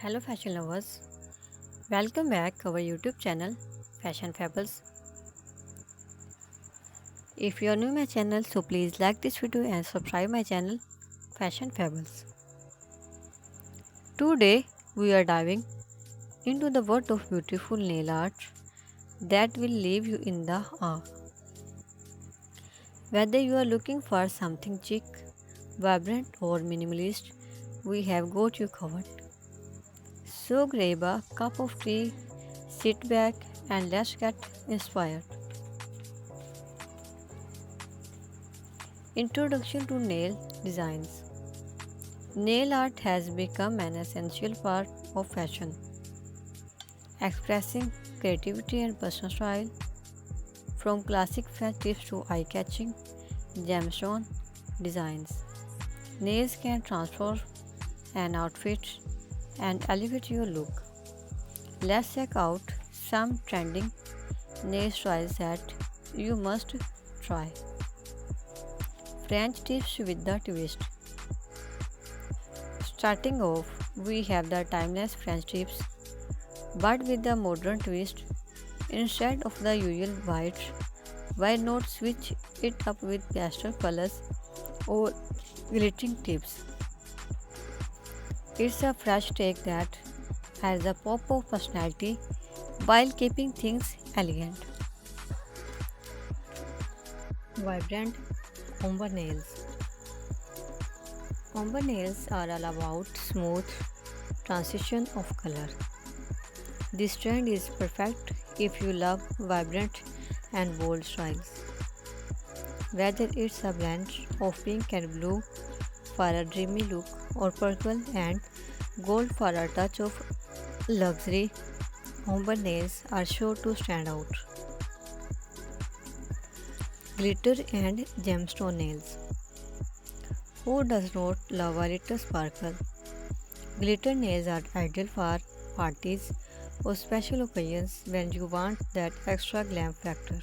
Hello fashion lovers, welcome back our YouTube channel Fashion Fables. If you are new to my channel, so please like this video and subscribe my channel Fashion Fables. Today we are diving into the world of beautiful nail art that will leave you in the awe. Whether you are looking for something chic, vibrant or minimalist, we have got you covered. So grab a cup of tea, sit back and let's get inspired. Introduction to Nail Designs. Nail art has become an essential part of fashion, expressing creativity and personal style. From classic French tips to eye-catching gemstone designs, nails can transform an outfit and elevate your look. Let's check out some trending nail styles that you must try. French tips with the twist. Starting off, we have the timeless French tips, but with a modern twist. Instead of the usual white, why not switch it up with pastel colors or glittering tips? It's a fresh take that has a pop of personality while keeping things elegant. Vibrant ombre nails. Ombre nails are all about smooth transition of color. This trend is perfect if you love vibrant and bold styles. Whether it's a blend of pink and blue for a dreamy look or purple and gold for a touch of luxury, ombre nails are sure to stand out. Glitter and gemstone nails. Who does not love a little sparkle? Glitter nails are ideal for parties or special occasions when you want that extra glam factor.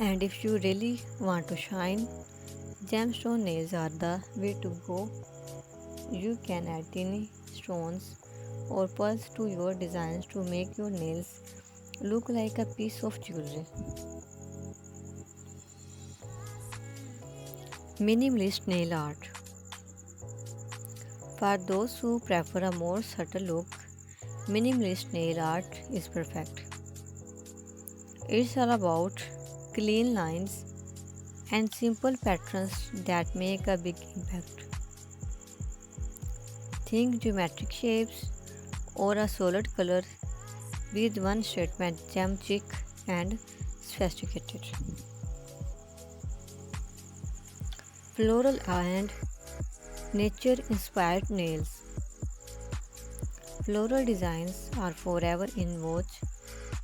And if you really want to shine, gemstone nails are the way to go. You can add tiny stones or pearls to your designs to make your nails look like a piece of jewelry. Minimalist nail art. For those who prefer a more subtle look, minimalist nail art is perfect. It's all about clean lines and simple patterns that make a big impact. Think geometric shapes or a solid color with one statement gem chic and sophisticated. Floral and nature inspired nails. Floral designs are forever in vogue.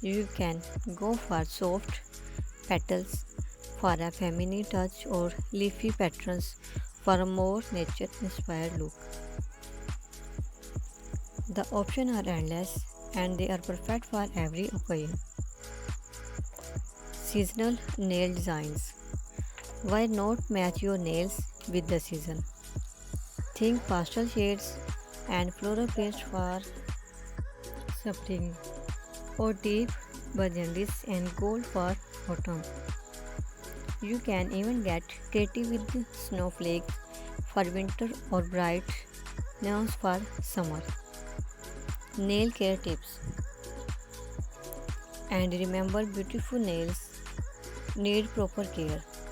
You can go for soft petals for a feminine touch or leafy patterns for a more nature inspired look. The options are endless and they are perfect for every occasion. Seasonal nail designs. Why not match your nails with the season? Think pastel shades and floral prints for spring, or deep burgundies and gold for autumn. You can even get creative with snowflakes for winter or bright neons for summer. Nail care tips. And remember, beautiful nails need proper care.